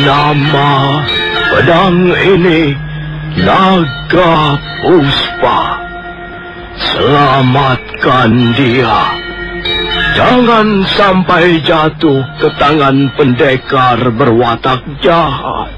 Nama pedang ini Naga Puspa. Selamatkan dia. Jangan sampai jatuh ke tangan pendekar berwatak jahat.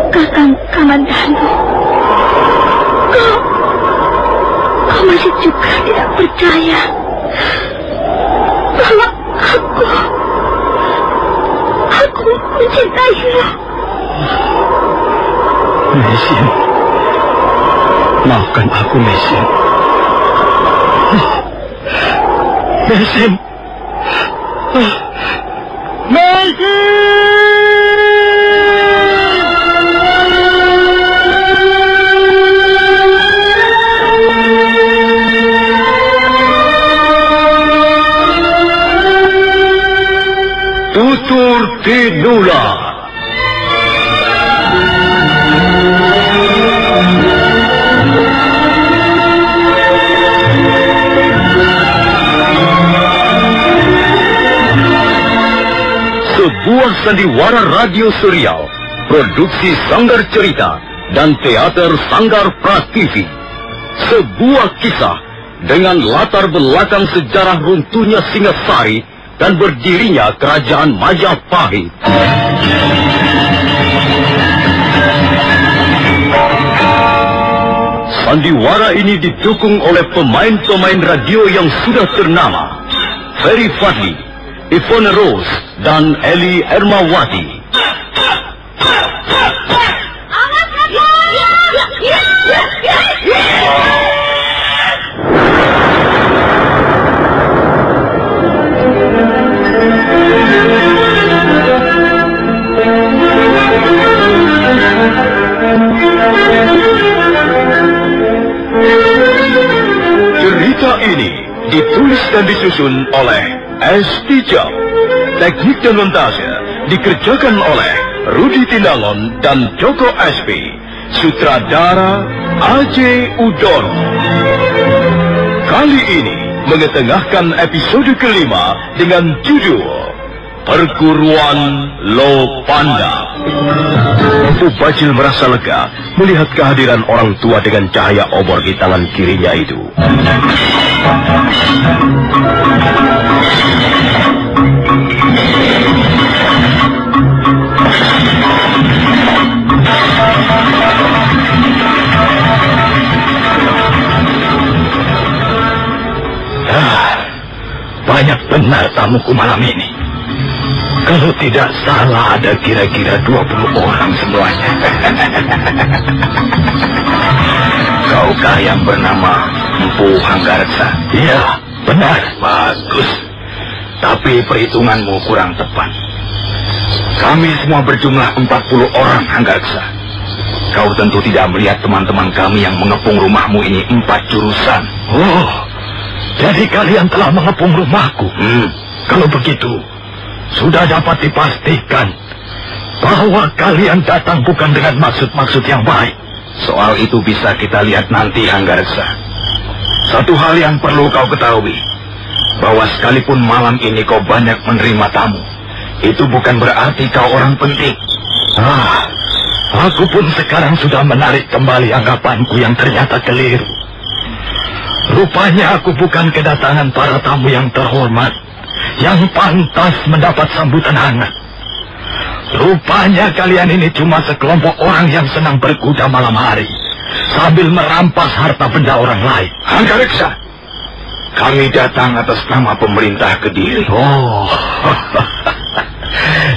Kakang Kamandanu, kau masih juga tidak percaya bahwa aku mencintaimu. Mesin, maafkan aku, Mesin. Mesin. Tutur Tinula. Sebuah sandiwara radio serial, produksi Sanggar Cerita dan Teater Sanggar Prativi. Sebuah kisah dengan latar belakang sejarah runtuhnya Singasari dan berdirinya Kerajaan Majapahit. Sandiwara ini didukung oleh pemain-pemain radio yang sudah ternama, Ferry Fadli, Ivone Rose, dan Eli Ermawati. Cerita ini ditulis dan disusun oleh S. Tijab. Teknik dan montase dikerjakan oleh Rudi Tindangon dan Joko SP. Sutradara A.J. Udoro. Kali ini mengetengahkan episode kelima dengan judul Perguruan Lopanda. Empu Bajil merasa lega melihat kehadiran orang tua dengan cahaya obor di tangan kirinya itu. Banyak benar tamuku malam ini. Kalau tidak salah ada kira-kira 20 orang semuanya. Kaukah yang bernama Empu Hanggareksa? Iya, benar. Bagus. Tapi perhitunganmu kurang tepat. Kami semua berjumlah 40 orang, Hanggareksa. Kau tentu tidak melihat teman-teman kami yang mengepung rumahmu ini 4 jurusan. Oh, jadi kalian telah mengepung rumahku. Kalau begitu, sudah dapat dipastikan bahwa kalian datang bukan dengan maksud-maksud yang baik. Soal itu bisa kita lihat nanti, Hanggareksa. Satu hal yang perlu kau ketahui, bahwa sekalipun malam ini kau banyak menerima tamu, itu bukan berarti kau orang penting. Aku pun sekarang sudah menarik kembali anggapanku yang ternyata keliru. Rupanya aku bukan kedatangan para tamu yang terhormat, yang pantas mendapat sambutan hangat. Rupanya kalian ini cuma sekelompok orang yang senang berkuda malam hari, sambil merampas harta benda orang lain. Hanggareksa, kami datang atas nama pemerintah Kediri. Oh,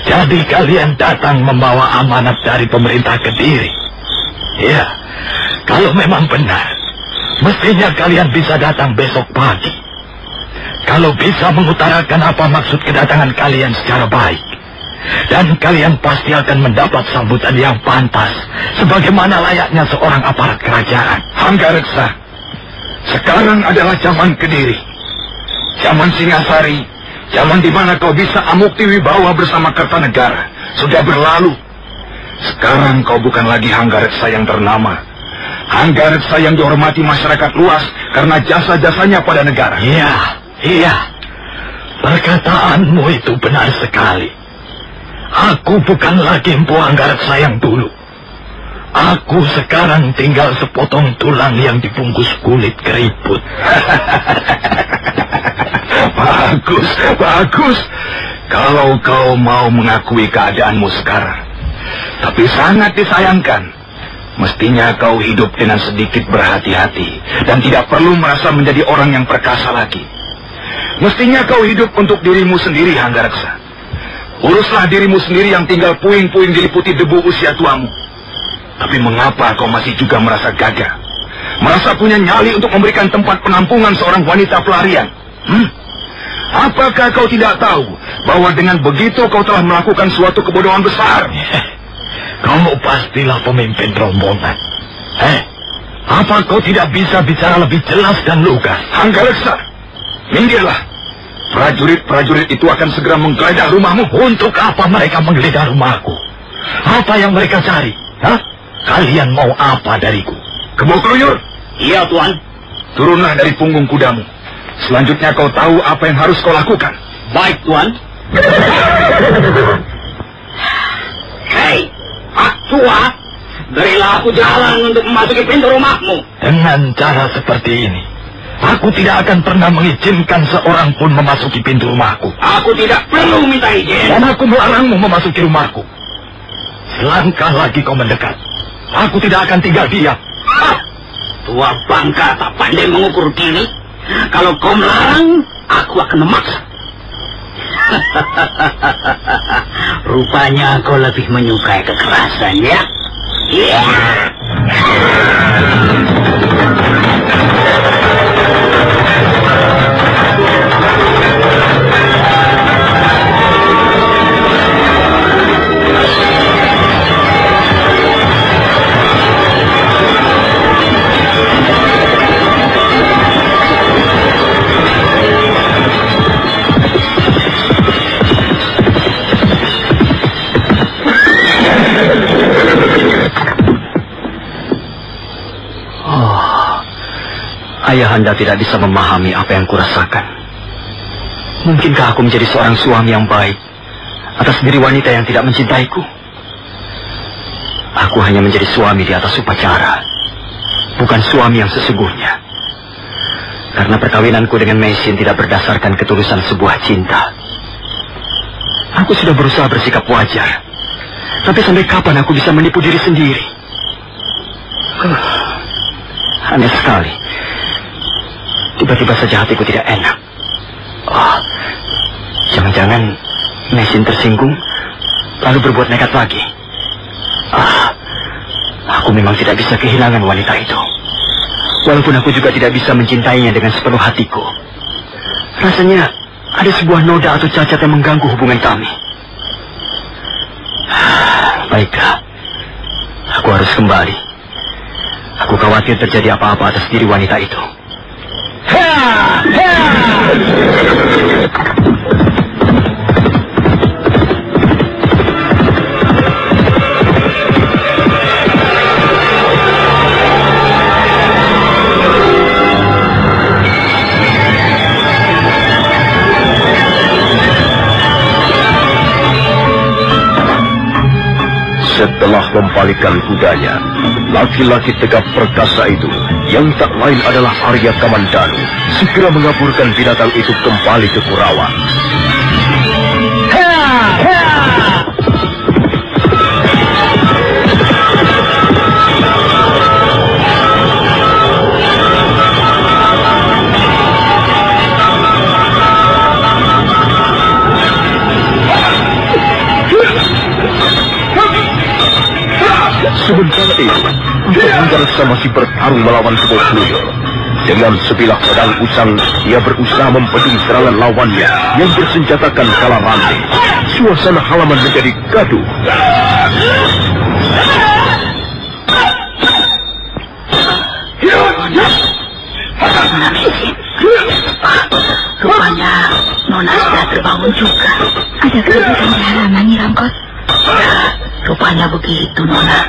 jadi kalian datang membawa amanat dari pemerintah Kediri. Ya, kalau memang benar, mestinya kalian bisa datang besok pagi. Kalau bisa mengutarakan apa maksud kedatangan kalian secara baik, dan kalian pasti akan mendapat sambutan yang pantas, sebagaimana layaknya seorang aparat kerajaan. Hanggareksa, sekarang adalah zaman Kediri, zaman Singasari, zaman di mana kau bisa amukti wibawa bersama Kertanegara sudah berlalu. Sekarang kau bukan lagi Hanggareksa yang ternama. Hanggareksa yang dihormati masyarakat luas karena jasa-jasanya pada negara. Iya. Perkataanmu itu benar sekali. Aku bukan lagi Empu Hanggareksa yang dulu. Aku sekarang tinggal sepotong tulang yang dibungkus kulit keriput. Bagus. Kalau kau mau mengakui keadaanmu sekarang. Tapi sangat disayangkan. Mestinya kau hidup dengan sedikit berhati-hati. Dan tidak perlu merasa menjadi orang yang perkasa lagi. Mestinya kau hidup untuk dirimu sendiri, Hanggareksa. Uruslah dirimu sendiri yang tinggal puing-puing diliputi debu usia tuamu. Tapi mengapa kau masih juga merasa gagah? Merasa punya nyali untuk memberikan tempat penampungan seorang wanita pelarian? Apakah kau tidak tahu bahwa dengan begitu kau telah melakukan suatu kebodohan besar? Kamu pastilah pemimpin rombongan. Apa kau tidak bisa bicara lebih jelas dan lugas? Hanggareksa, minggirlah. Prajurit-prajurit itu akan segera menggeledah rumahmu. Untuk apa mereka menggeledah rumahku? Apa yang mereka cari? Kalian mau apa dariku? Kebo Keluyur. Iya, Tuan. Turunlah dari punggung kudamu. Selanjutnya kau tahu apa yang harus kau lakukan. Baik, Tuan. Hei, Pak Tua, berilah aku jalan untuk memasuki pintu rumahmu. Dengan cara seperti ini, aku tidak akan pernah mengizinkan seorang pun memasuki pintu rumahku. Aku tidak perlu minta izin. Dan aku melarangmu memasuki rumahku. Selangkah lagi kau mendekat, aku tidak akan tinggal diam. Tua bangka tak pandai mengukur diri. Kalau kau melarang, aku akan memaksa. Rupanya kau lebih menyukai kekerasan, ya? Ayahanda tidak bisa memahami apa yang kurasakan. Mungkinkah aku menjadi seorang suami yang baik atas diri wanita yang tidak mencintaiku? Aku hanya menjadi suami di atas upacara, bukan suami yang sesungguhnya. Karena perkawinanku dengan Meisin tidak berdasarkan ketulusan sebuah cinta. Aku sudah berusaha bersikap wajar, tapi sampai kapan aku bisa menipu diri sendiri? Aneh sekali. Tiba-tiba saja hatiku tidak enak. Jangan-jangan Meisin tersinggung, lalu berbuat nekat lagi. Aku memang tidak bisa kehilangan wanita itu. Walaupun aku juga tidak bisa mencintainya dengan sepenuh hatiku. Rasanya ada sebuah noda atau cacat yang mengganggu hubungan kami. Baiklah, aku harus kembali. Aku khawatir terjadi apa-apa atas diri wanita itu. Setelah membalikkan kudanya, laki-laki tegap perkasa itu, yang tak lain adalah Arya Kamandanu, segera mengaburkan binatang itu kembali ke Kurawa. Sementara itu, Hanggareksa masih bertarung melawan Kebo Keluyur. Dengan sebilah pedang usang, ia berusaha membendung serangan lawannya yang bersenjatakan kala rantai. Suasana halaman menjadi gaduh. Rupanya Nona sudah terbangun juga. Ada keributan di halaman, Nyi Rongkot. Rupanya begitu, Nona.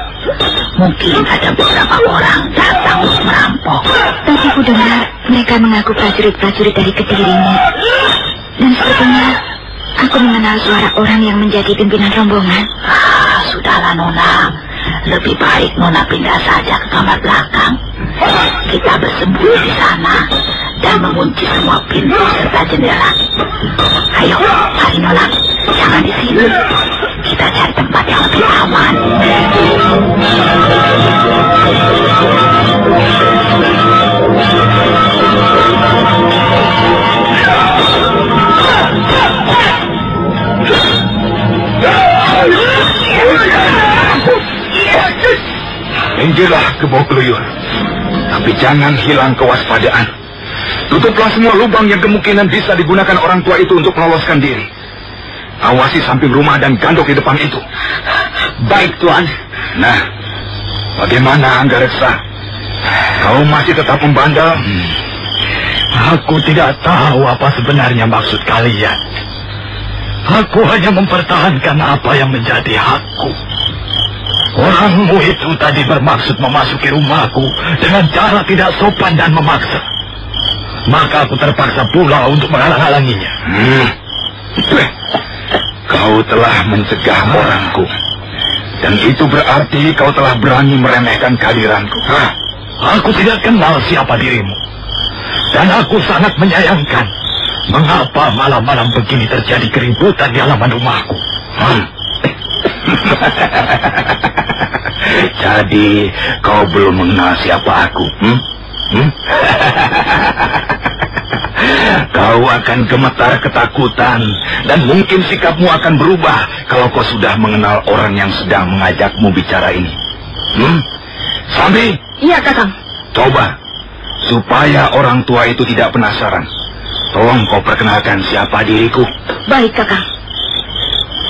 Mungkin ada beberapa orang datang untuk merampok. Tadi ku dengar mereka mengaku prajurit-prajurit dari Kediri. Dan sepertinya aku mengenal suara orang yang menjadi pimpinan rombongan. Sudahlah, Nona. Lebih baik Nona pindah saja ke kamar belakang. Kita bersembunyi di sana dan mengunci semua pintu serta jendela. Ayo, mari Nona. Jangan di sini. Kita cari tempat yang lebih aman. Minggirlah ke bawah keluyur. Tapi jangan hilang kewaspadaan. Tutuplah semua lubang yang kemungkinan bisa digunakan orang tua itu untuk meloloskan diri. Awasi samping rumah dan gandok di depan itu. Baik, Tuan. Nah, bagaimana Anggareksa? Kau masih tetap membandel? Aku tidak tahu apa sebenarnya maksud kalian. Aku hanya mempertahankan apa yang menjadi hakku. Orangmu itu tadi bermaksud memasuki rumahku dengan cara tidak sopan dan memaksa. Maka aku terpaksa pula untuk menghalang-halanginya. Kau telah mencegah orangku. Dan itu berarti kau telah berani meremehkan kehadiranku. Aku tidak kenal siapa dirimu. Dan aku sangat menyayangkan mengapa malam-malam begini terjadi keributan di halaman rumahku. Jadi kau belum mengenal siapa aku? Kau akan gemetar ketakutan dan mungkin sikapmu akan berubah kalau kau sudah mengenal orang yang sedang mengajakmu bicara ini. Sambi? Iya, Kakang. Coba, supaya orang tua itu tidak penasaran. Tolong kau perkenalkan siapa diriku. Baik, Kakang.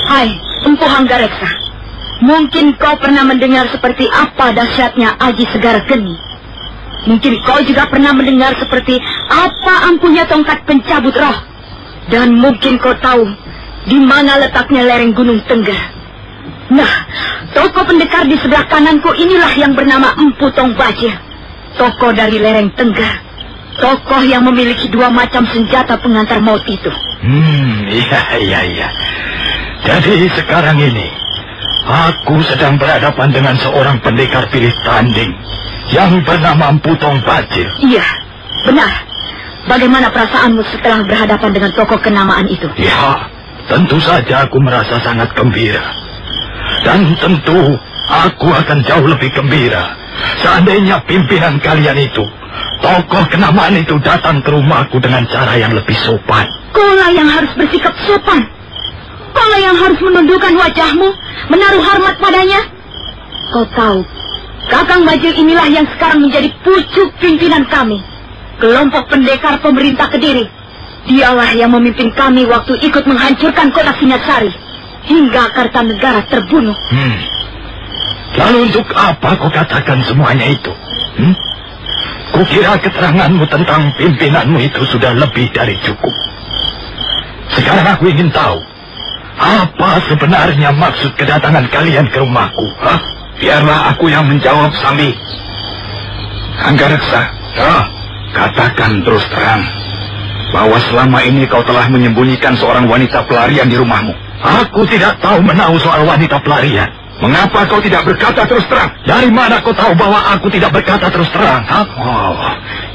Hai, Empu Hanggareksa. Mungkin kau pernah mendengar seperti apa dahsyatnya Aji Segara Geni. Mungkin kau juga pernah mendengar seperti apa ampuhnya tongkat pencabut roh. Dan mungkin kau tahu di mana letaknya lereng Gunung Tengger. Nah, toko pendekar di sebelah kananku inilah yang bernama Empu Tong Bajil. Tokoh dari lereng Tengger. Tokoh yang memiliki 2 macam senjata pengantar maut itu. Iya. Jadi sekarang ini aku sedang berhadapan dengan seorang pendekar pilih tanding yang bernama Empu Tong Bajil. Iya, benar. Bagaimana perasaanmu setelah berhadapan dengan tokoh kenamaan itu? Ya, tentu saja aku merasa sangat gembira. Dan tentu aku akan jauh lebih gembira seandainya pimpinan kalian itu, tokoh kenamaan itu datang ke rumahku dengan cara yang lebih sopan. Kaulah yang harus bersikap sopan. Kaulah yang harus menundukkan wajahmu, menaruh hormat padanya. Kau tahu, Kakang Bajil inilah yang sekarang menjadi pucuk pimpinan kami. Kelompok pendekar pemerintah Kediri. Dialah yang memimpin kami waktu ikut menghancurkan kota Singasari hingga Kartanegara terbunuh. Lalu untuk apa kau katakan semuanya itu? Kukira keteranganmu tentang pimpinanmu itu sudah lebih dari cukup. Sekarang aku ingin tahu, apa sebenarnya maksud kedatangan kalian ke rumahku? Biarlah aku yang menjawab, Sambi. Anggareksa, katakan terus terang bahwa selama ini kau telah menyembunyikan seorang wanita pelarian di rumahmu. Aku tidak tahu menahu soal wanita pelarian. Mengapa kau tidak berkata terus terang? Dari mana kau tahu bahwa aku tidak berkata terus terang?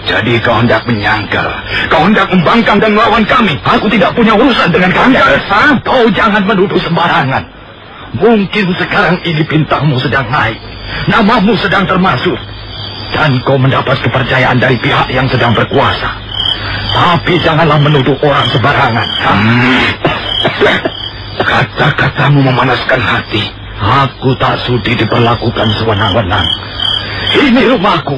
Jadi kau hendak menyangkal, kau hendak membangkang dan melawan kami. Aku tidak punya urusan dengan kalian. Kau jangan menuduh sembarangan. Mungkin sekarang ini bintangmu sedang naik, namamu sedang termasuk, dan kau mendapat kepercayaan dari pihak yang sedang berkuasa. Tapi janganlah menuduh orang sembarangan. Kata-katamu memanaskan hati. Aku tak sudi diperlakukan sewenang-wenang. Ini rumahku.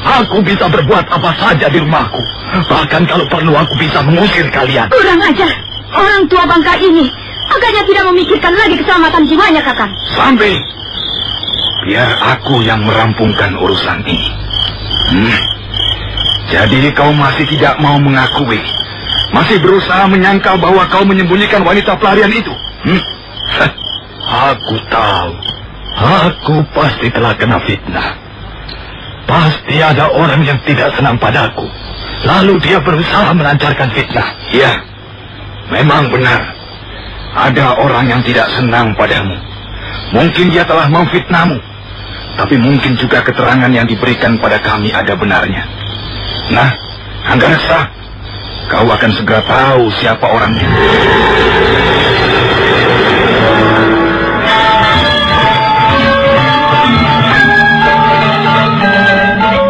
Aku bisa berbuat apa saja di rumahku. Bahkan kalau perlu aku bisa mengusir kalian. Kurang ajar. Orang tua bangka ini agaknya tidak memikirkan lagi keselamatan jiwanya, Kakang. Sambil biar aku yang merampungkan urusan ini. Jadi kau masih tidak mau mengakui, masih berusaha menyangkal bahwa kau menyembunyikan wanita pelarian itu. Aku tahu. Aku pasti telah kena fitnah. Pasti ada orang yang tidak senang padaku. Lalu dia berusaha melancarkan fitnah. Ya, memang benar. Ada orang yang tidak senang padamu. Mungkin dia telah memfitnahmu. Tapi mungkin juga keterangan yang diberikan pada kami ada benarnya. Nah, Anggareksa, kau akan segera tahu siapa orangnya.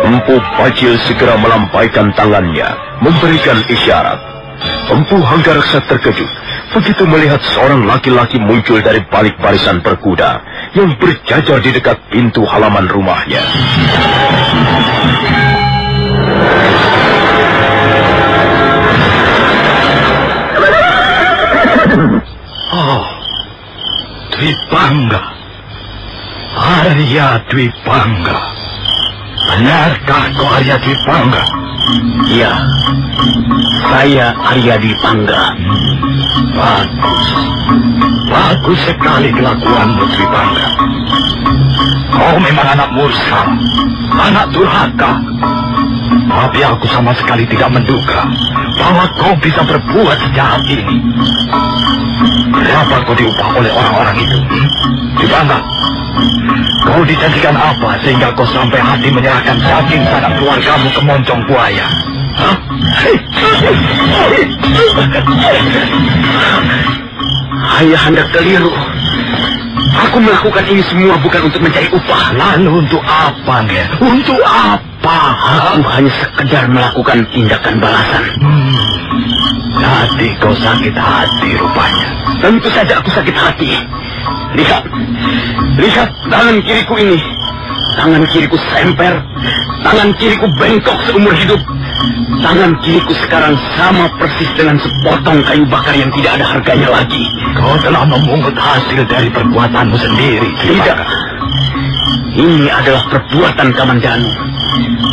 Empu Pacil segera melampaikan tangannya, memberikan isyarat. Empu Anggareksa terkejut begitu melihat seorang laki-laki muncul dari balik barisan berkuda yang berjajar di dekat pintu halaman rumahnya. Oh, Dwi Pangga. Arya Dwi Pangga. Benarkah kau Arya Dwi Pangga? Iya, saya Arya Dwi Pangga. Bagus. Bagus sekali kelakuanmu, Dwi Pangga. Kau memang anak mursa, anak durhaka. Tapi aku sama sekali tidak menduga bahwa kau bisa berbuat sejahat ini. Berapa kau diupah oleh orang-orang itu? Dwi Pangga, kau dijanjikan apa sehingga kau sampai hati menyerahkan daging sanak keluargamu ke moncong buaya? Hah? Ayahanda keliru. Aku melakukan ini semua bukan untuk mencari upah. Lalu untuk apa, Nger? Untuk apa? Aku hanya sekedar melakukan tindakan balasan. Jadi kau sakit hati rupanya. Tentu saja aku sakit hati. Lihat tangan kiriku ini. Tangan kiriku semper. Tangan kiriku bengkok seumur hidup. Tangan kiriku sekarang sama persis dengan sepotong kayu bakar yang tidak ada harganya lagi. Kau telah memungut hasil dari perbuatanmu sendiri. Tidak. Ini adalah perbuatan Kamandanu.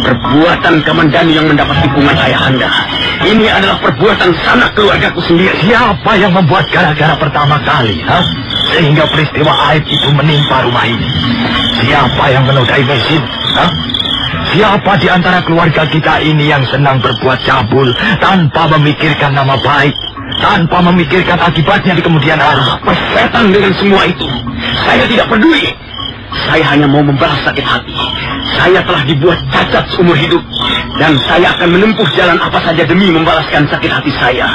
Perbuatan Kamandanu yang mendapat dukungan ayahanda. Ini adalah perbuatan sanak keluargaku sendiri. Siapa yang membuat gara-gara pertama kali, ha? Sehingga peristiwa aib itu menimpa rumah ini? Siapa yang menodai Mesin, ha? Siapa di antara keluarga kita ini yang senang berbuat cabul tanpa memikirkan nama baik, tanpa memikirkan akibatnya di kemudian hari? Persetan dengan semua itu. Saya tidak peduli. Saya hanya mau membalas sakit hati. Saya telah dibuat cacat seumur hidup. Dan saya akan menempuh jalan apa saja demi membalaskan sakit hati saya.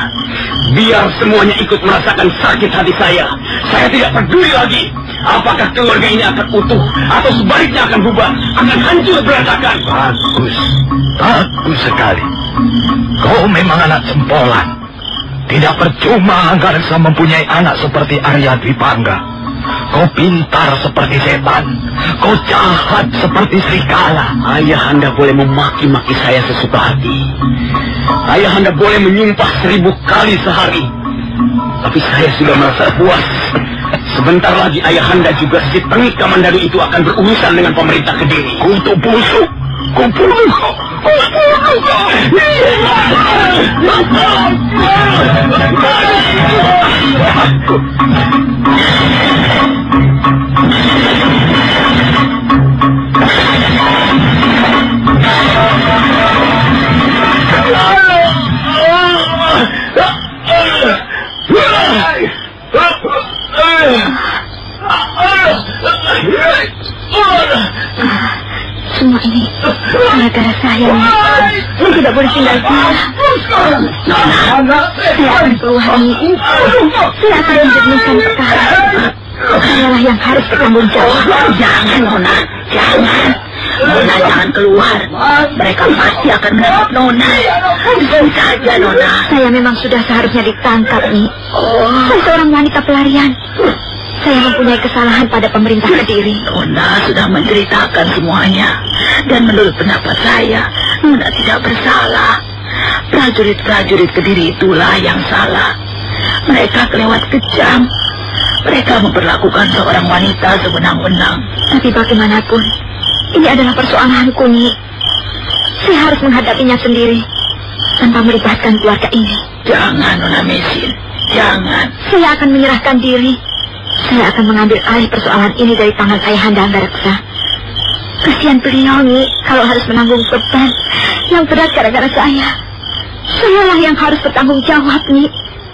Biar semuanya ikut merasakan sakit hati saya. Saya tidak peduli lagi. Apakah keluarga ini akan utuh atau sebaliknya akan bubar, akan hancur berantakan. Bagus. Bagus sekali. Kau memang anak jempolan. Tidak percuma Anggareksa mempunyai anak seperti Arya Dwi Pangga. Kau pintar seperti setan. Kau jahat seperti serigala. Ayahanda boleh memaki-maki saya sesuka hati. Ayahanda boleh menyumpah 1000 kali sehari. Tapi saya sudah merasa puas. Sebentar lagi ayahanda juga si tengik Kamandanu itu akan berurusan dengan pemerintah Kediri. Kutu busuk. Kubunuh kau. Kubunuh kau. Semua ini gara-gara saya. Saya tidak boleh tinggal diam. Saya akan keluar ini. Saya akan menjernihkan perkara. Sayalah yang harus bertanggung jawab. Jangan, Nona. Jangan. Nona jangan keluar. Mereka pasti akan menangkap Nona. Bisa saja, Nona. Saya memang sudah seharusnya ditangkap, nih. Saya seorang wanita pelarian. Saya mempunyai kesalahan pada pemerintah Kediri. Nona sudah menceritakan semuanya. Dan menurut pendapat saya, Nona tidak bersalah. Prajurit-prajurit Kediri itulah yang salah. Mereka kelewat kejam. Mereka memperlakukan seorang wanita sewenang-wenang. Tapi bagaimanapun, ini adalah persoalanku, Nyi. Saya harus menghadapinya sendiri, tanpa melibatkan keluarga ini. Jangan, Nona Mesin. Jangan. Saya akan menyerahkan diri. Saya akan mengambil alih persoalan ini dari tangan Ayahanda Anggareksa. Kasihan beliau, Nyi, kalau harus menanggung beban yang berat gara-gara saya. Sayalah yang harus bertanggung jawab, Nyi.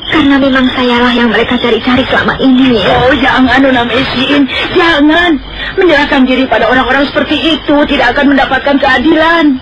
Karena memang sayalah yang mereka cari-cari selama ini. Oh, jangan, Nona Mesin. Jangan. Menyerahkan diri pada orang-orang seperti itu tidak akan mendapatkan keadilan.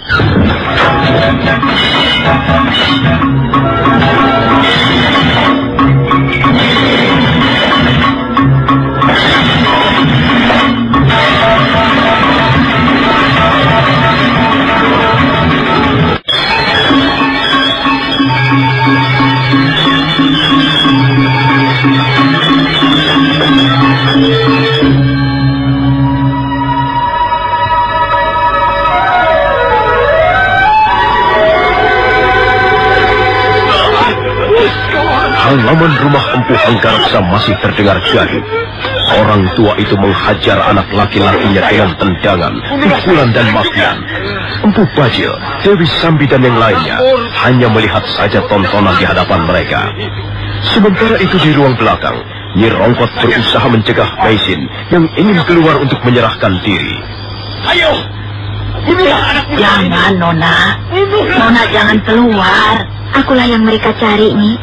Halaman rumah Empu Hanggareksa masih terdengar gaduh. Orang tua itu menghajar anak laki-lakinya dengan tendangan, pukulan dan makian. Empu Bajil, Dewi Sambi dan yang lainnya hanya melihat saja tontonan di hadapan mereka. Sementara itu di ruang belakang, Nyi Rongkot berusaha mencegah Mesin yang ingin keluar untuk menyerahkan diri. Ayo, bunuhlah anakmu. Jangan, Nona. Nona jangan keluar. Akulah yang mereka cari, Nyi.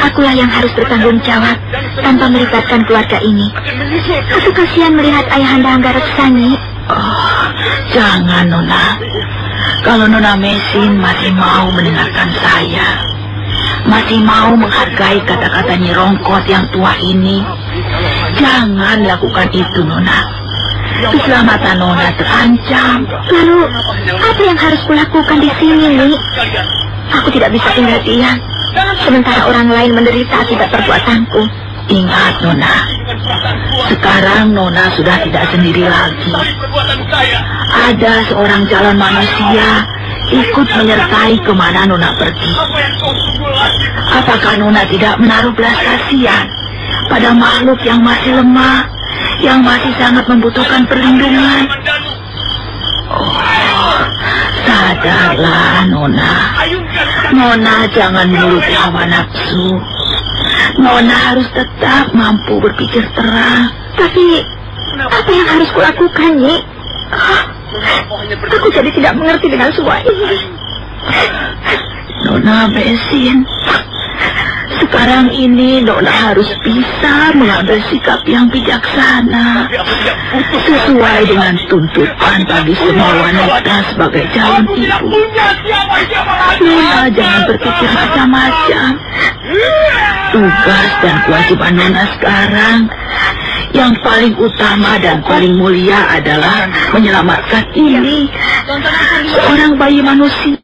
Akulah yang harus bertanggung jawab tanpa melibatkan keluarga ini. Aku kasihan melihat Ayahanda Anggareksa, Nyi. Oh, jangan, Nona. Kalau Nona Mesin masih mau mendengarkan saya, masih mau menghargai kata-kata Nyi Rongkot yang tua ini, jangan lakukan itu, Nona. Keselamatan Nona terancam. Lalu, apa yang harus kulakukan di sini, Nyi? Aku tidak bisa tinggal diam, sementara orang lain menderita akibat perbuatanku. Ingat, Nona. Sekarang Nona sudah tidak sendiri lagi. Ada seorang calon manusia ikut menyertai kemana Nona pergi. Apakah Nona tidak menaruh belas kasihan pada makhluk yang masih lemah, yang masih sangat membutuhkan perlindungan? Oh, sadarlah, Nona. Nona jangan menuruti hawa nafsu. Nona harus tetap mampu berpikir terang. Tapi, apa yang harus kulakukan, Nyi? Aku jadi tidak mengerti dengan semua ini. Nona Mesin, sekarang ini Nona harus bisa mengambil sikap yang bijaksana sesuai dengan tuntutan bagi semua wanita sebagai calon ibu. Nona jangan berpikir macam-macam. Tugas dan kewajiban Nona sekarang yang paling utama dan paling mulia adalah menyelamatkan ini, seorang bayi manusia.